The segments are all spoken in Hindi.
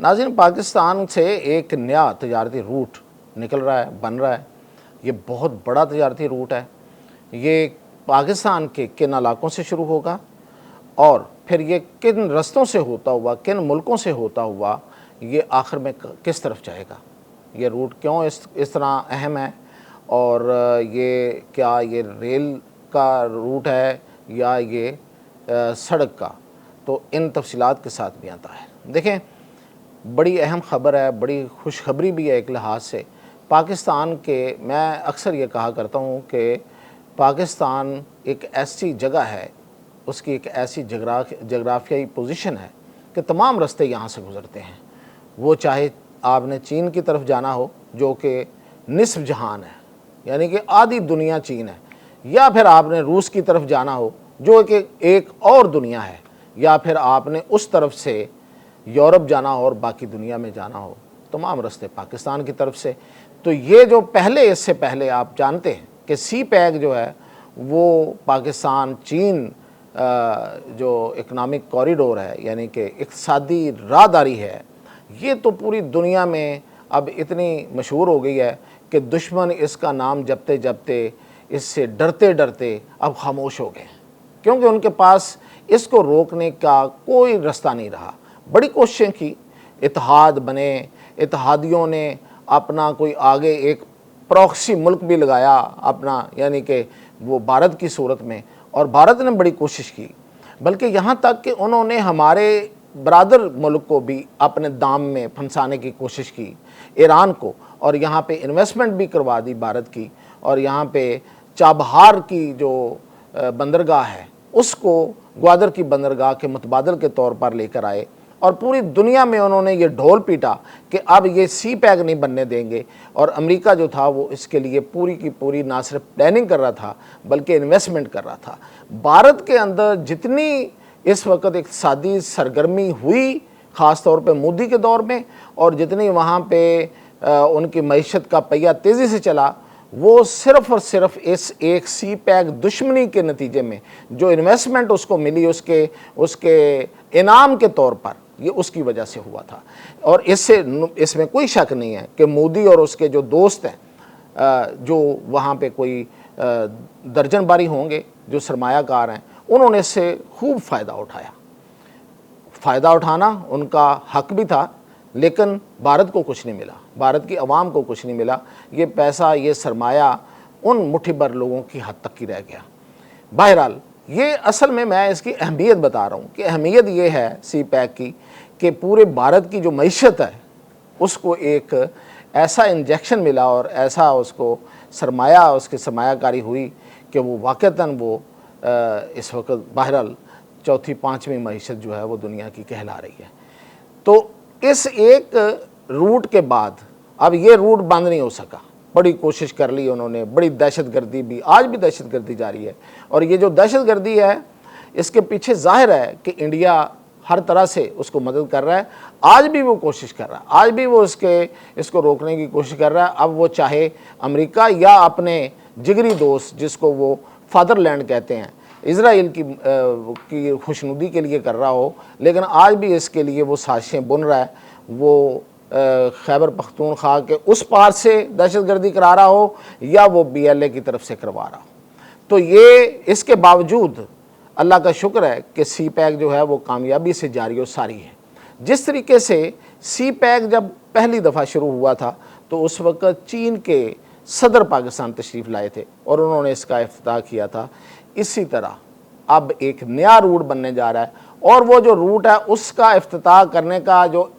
नाज़रीन, पाकिस्तान से एक नया तजारती रूट निकल रहा है, बन रहा है। ये बहुत बड़ा तजारती रूट है। ये पाकिस्तान के किन इलाकों से शुरू होगा और फिर ये किन रस्तों से होता हुआ, किन मुल्कों से होता हुआ ये आखिर में किस तरफ जाएगा। ये रूट क्यों इस तरह अहम है और ये क्या ये रेल का रूट है या ये सड़क का, तो इन तफसीलात के साथ भी आता है। देखें, बड़ी अहम ख़बर है, बड़ी खुशखबरी भी है एक लिहाज से। पाकिस्तान के, मैं अक्सर ये कहा करता हूँ कि पाकिस्तान एक ऐसी जगह है, उसकी एक ऐसी जगराफियाई पोजीशन है कि तमाम रास्ते यहाँ से गुज़रते हैं। वो चाहे आपने चीन की तरफ जाना हो जो कि निस्फ जहान है, यानी कि आधी दुनिया चीन है, या फिर आपने रूस की तरफ जाना हो जो कि एक और दुनिया है, या फिर आपने उस तरफ से यूरोप जाना हो और बाकी दुनिया में जाना हो, तमाम रास्ते पाकिस्तान की तरफ से। तो ये जो पहले, इससे पहले आप जानते हैं कि सी पैक जो है वो पाकिस्तान चीन जो इकनॉमिक कॉरिडोर है, यानी कि इक़्तिसादी राहदारी है, ये तो पूरी दुनिया में अब इतनी मशहूर हो गई है कि दुश्मन इसका नाम जपते जपते, इससे डरते डरते अब खामोश हो गए, क्योंकि उनके पास इसको रोकने का कोई रास्ता नहीं रहा। बड़ी कोशिशें की, इत्तेहाद बने, इत्तेहादियों ने अपना कोई आगे एक प्रॉक्सी मुल्क भी लगाया अपना, यानी कि वो भारत की सूरत में, और भारत ने बड़ी कोशिश की, बल्कि यहाँ तक कि उन्होंने हमारे बरादर मुल्क को भी अपने दाम में फंसाने की कोशिश की, ईरान को, और यहाँ पे इन्वेस्टमेंट भी करवा दी भारत की, और यहाँ पे चाबहार की जो बंदरगाह है उसको ग्वादर की बंदरगाह के मुतबादल के तौर पर लेकर आए, और पूरी दुनिया में उन्होंने ये ढोल पीटा कि अब ये सी पैक नहीं बनने देंगे। और अमेरिका जो था वो इसके लिए पूरी की पूरी ना सिर्फ प्लानिंग कर रहा था बल्कि इन्वेस्टमेंट कर रहा था। भारत के अंदर जितनी इस वक्त इक़्तिसादी सरगर्मी हुई, ख़ास तौर पे मोदी के दौर में, और जितनी वहाँ पे उनकी मईशत का पहिया तेज़ी से चला, वो सिर्फ़ और सिर्फ इस एक सी पैक दुश्मनी के नतीजे में जो इन्वेस्टमेंट उसको मिली, उसके इनाम के तौर पर, ये उसकी वजह से हुआ था। और इसमें कोई शक नहीं है कि मोदी और उसके जो दोस्त हैं, जो वहाँ पे कोई दर्जन बारी होंगे जो सरमायाकार हैं, उन्होंने इससे खूब फ़ायदा उठाया। फ़ायदा उठाना उनका हक भी था, लेकिन भारत को कुछ नहीं मिला, भारत की आवाम को कुछ नहीं मिला। ये पैसा, ये सरमाया उन मुट्ठी भर लोगों की हद तक ही रह गया। बहरहाल, ये असल में मैं इसकी अहमियत बता रहा हूँ कि अहमियत ये है सी पैक की कि पूरे भारत की जो मईशत है उसको एक ऐसा इंजेक्शन मिला और ऐसा उसको सरमाया, उसकी सरमायाकारी हुई कि वो वाक़तन वो इस वक्त बहरहाल चौथी पाँचवीं मईशत जो है वो दुनिया की कहला रही है। तो इस एक रूट के बाद अब ये रूट बंद नहीं हो सका। बड़ी कोशिश कर ली उन्होंने, बड़ी दहशतगर्दी भी, आज भी दहशतगर्दी जारी है, और ये जो दहशतगर्दी है इसके पीछे जाहिर है कि इंडिया हर तरह से उसको मदद कर रहा है। आज भी वो कोशिश कर रहा है, आज भी वो इसको रोकने की कोशिश कर रहा है। अब वो चाहे अमेरिका या अपने जिगरी दोस्त जिसको वो फादरलैंड कहते हैं, इज़राइल की खुशनुदी के लिए कर रहा हो, लेकिन आज भी इसके लिए वो साजिशें बुन रहा है। वो खैबर पख्तूनख्वा के उस पार से दहशतगर्दी करा रहा हो या वो BLA की तरफ से करवा रहा हो। तो ये इसके बावजूद अल्लाह का शुक्र है कि सी पैक जो है वो कामयाबी से जारी और सारी है। जिस तरीके से सी पैक जब पहली दफ़ा शुरू हुआ था तो उस वक़्त चीन के सदर पाकिस्तान तशरीफ़ लाए थे और उन्होंने इसका इफ्तिताह किया था। इसी तरह अब एक नया रूट बनने जा रहा है, और वो जो रूट है उसका इफ्तिताह करने का जो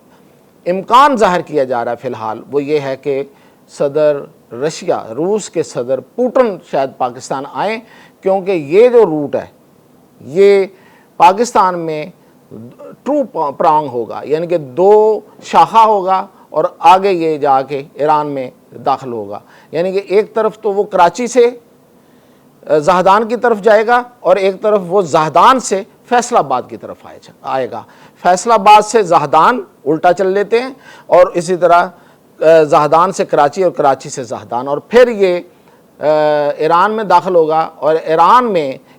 इम्कान ज़ाहिर किया जा रहा है फ़िलहाल वो ये है कि सदर रशिया, रूस के सदर पुतिन शायद पाकिस्तान आएँ, क्योंकि ये जो रूट है ये पाकिस्तान में ट्रू प्रांग होगा, यानी कि दो शाखा होगा और आगे ये जाके ईरान में दाखिल होगा। यानी कि एक तरफ तो वो कराची से जहदान की तरफ जाएगा और एक तरफ वो जहदान से फैसलाबाद की तरफ आएगा। फैसलाबाद से जहदान उल्टा चल लेते हैं, और इसी तरह जहदान से कराची और कराची से जहदान, और फिर ये ईरान में दाखिल होगा, और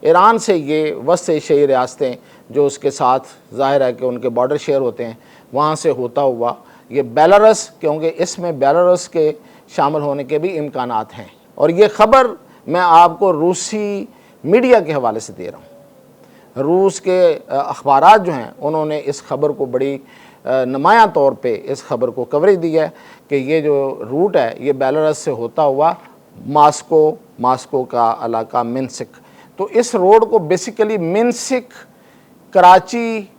ईरान से ये वस्त एशियाई रियासतें जो उसके साथ ज़ाहिर है कि उनके बॉर्डर शेयर होते हैं, वहाँ से होता हुआ ये बेलारूस, क्योंकि इसमें बेलारूस के शामिल होने के भी इम्कानात हैं। और ये ख़बर मैं आपको रूसी मीडिया के हवाले से दे रहा हूँ। रूस के अखबारात जो हैं उन्होंने इस खबर को बड़ी नुमायां तौर पे इस खबर को कवरेज दी है कि ये जो रूट है ये बेलारूस से होता हुआ मास्को का इलाका मिन्स्क, तो इस रोड को बेसिकली मिन्स्क कराची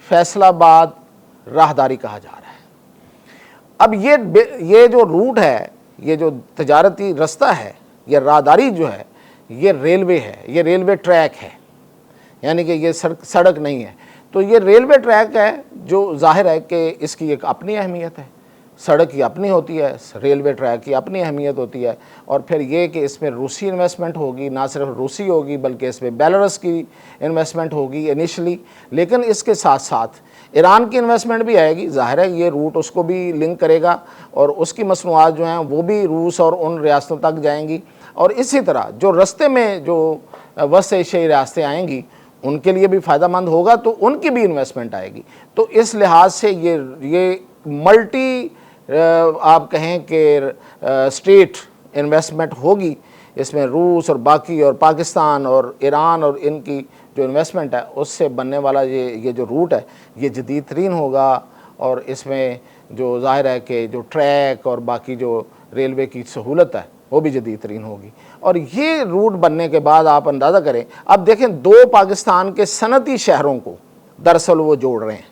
फैसलाबाद राहदारी कहा जा रहा है। अब ये जो रूट है, ये जो तजारती रास्ता है, ये राहदारी जो है ये रेलवे है, ये रेलवे ट्रैक है, यानी कि ये सड़क नहीं है। तो ये रेलवे ट्रैक है जो जाहिर है कि इसकी एक अपनी अहमियत है। सड़क की अपनी होती है, रेलवे ट्रैक की अपनी अहमियत होती है। और फिर ये कि इसमें रूसी इन्वेस्टमेंट होगी, ना सिर्फ रूसी होगी बल्कि इसमें बेलारूस की इन्वेस्टमेंट होगी इनिशली, लेकिन इसके साथ साथ ईरान की इन्वेस्टमेंट भी आएगी। ज़ाहिर है ये रूट उसको भी लिंक करेगा और उसकी मसनूआत जो हैं वो भी रूस और उन रियासतों तक जाएंगी। और इसी तरह जो रास्ते में जो वस्त एशियाई रियासतें आएंगी उनके लिए भी फ़ायदेमंद होगा, तो उनकी भी इन्वेस्टमेंट आएगी। तो इस लिहाज से ये मल्टी आप कहें कि स्टेट इन्वेस्टमेंट होगी। इसमें रूस और बाकी और पाकिस्तान और ईरान और इनकी जो इन्वेस्टमेंट है उससे बनने वाला ये जो रूट है ये जदीद तरीन होगा। और इसमें जो ज़ाहिर है कि जो ट्रैक और बाकी जो रेलवे की सहूलत है वो भी जदीद तरीन होगी। और ये रूट बनने के बाद आप अंदाज़ा करें, अब देखें 2 पाकिस्तान के सनती शहरों को दरअसल वो जोड़ रहे हैं।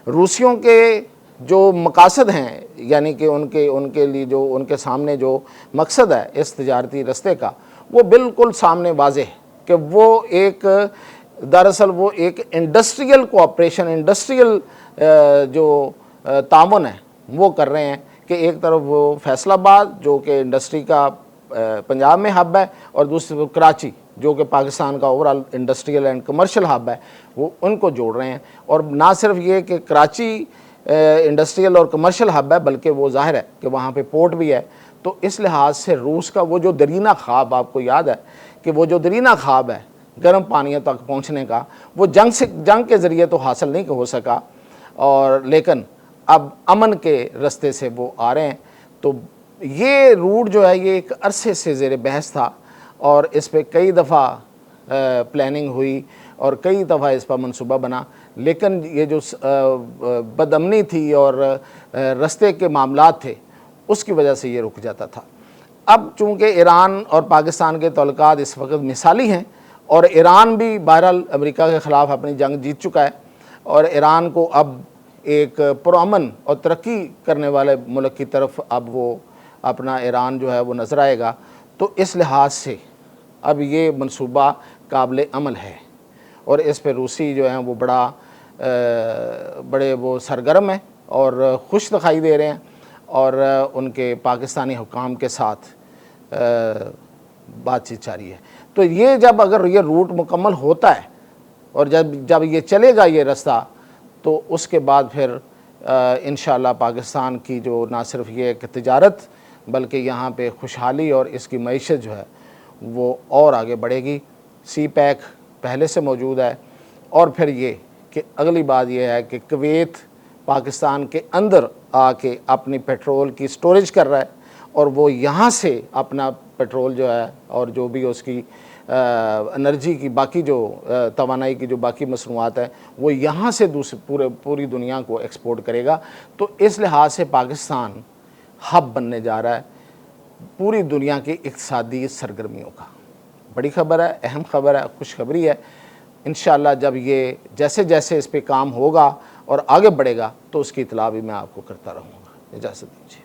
रूसियों के जो मकासद हैं, यानी कि उनके लिए जो उनके सामने जो मकसद है इस तजारती रस्ते का, वो बिल्कुल सामने वाज़ेह है कि वो दरअसल वो एक इंडस्ट्रियल कोऑपरेशन, इंडस्ट्रियल जो तामुन है वो कर रहे हैं कि एक तरफ वो फैसलाबाद जो कि इंडस्ट्री का पंजाब में हब है और दूसरी तरफ कराची जो कि पाकिस्तान का overall industrial and commercial hub है, वो उनको जोड़ रहे हैं। और ना सिर्फ ये कि कराची इंडस्ट्रियल और कमर्शियल हब है बल्कि वो जाहिर है कि वहाँ पे पोर्ट भी है। तो इस लिहाज से रूस का वो जो दरीना ख्वाब, आपको याद है कि वो जो दरीना ख्वाब है गर्म पानियों तक पहुँचने का, वो जंग के ज़रिए तो हासिल नहीं हो सका, और लेकिन अब अमन के रास्ते से वो आ रहे हैं। तो ये रूट जो है ये एक अरसे से ज़ेर बहस था और इस पर कई दफ़ा प्लानिंग हुई और कई दफ़ा इस पर मनसूबा बना, लेकिन ये जो बदअमनी थी और रास्ते के मामलात थे उसकी वजह से ये रुक जाता था। अब चूँकि ईरान और पाकिस्तान के तल्लुकात इस वक्त मिसाली हैं और ईरान भी बहरहाल अमेरिका के ख़िलाफ़ अपनी जंग जीत चुका है और ईरान को अब एक पुरअमन और तरक्की करने वाले मुल्क की तरफ अब वो अपना ईरान जो है वो नज़र आएगा। तो इस लिहाज से अब ये मनसूबा काबिल अमल है और इस पर रूसी जो हैं वो बड़े वो सरगर्म हैं और खुश दिखाई दे रहे हैं और उनके पाकिस्तानी हुकाम के साथ बातचीत जारी है। तो ये अगर ये रूट मुकम्मल होता है और जब ये चलेगा ये रास्ता, तो उसके बाद फिर इंशाअल्लाह पाकिस्तान की जो ना सिर्फ ये एक तिजारत बल्कि यहाँ पे खुशहाली और इसकी मईशत जो है वो और आगे बढ़ेगी। सी पैक पहले से मौजूद है और फिर ये कि अगली बात ये है कि कुवैत पाकिस्तान के अंदर आके अपनी पेट्रोल की स्टोरेज कर रहा है और वो यहाँ से अपना पेट्रोल जो है और जो भी उसकी एनर्जी की बाकी जो तवानाई की जो बाकी मसनूआत है वो यहाँ से पूरी दुनिया को एक्सपोर्ट करेगा। तो इस लिहाज से पाकिस्तान हब बनने जा रहा है पूरी दुनिया की इक़्तिसादी सरगर्मियों का। बड़ी ख़बर है, अहम ख़बर है, खुशखबरी है। इंशाअल्लाह जब ये जैसे जैसे इस पर काम होगा और आगे बढ़ेगा तो उसकी इत्तला भी मैं आपको करता रहूँगा। इजाज़त दीजिए।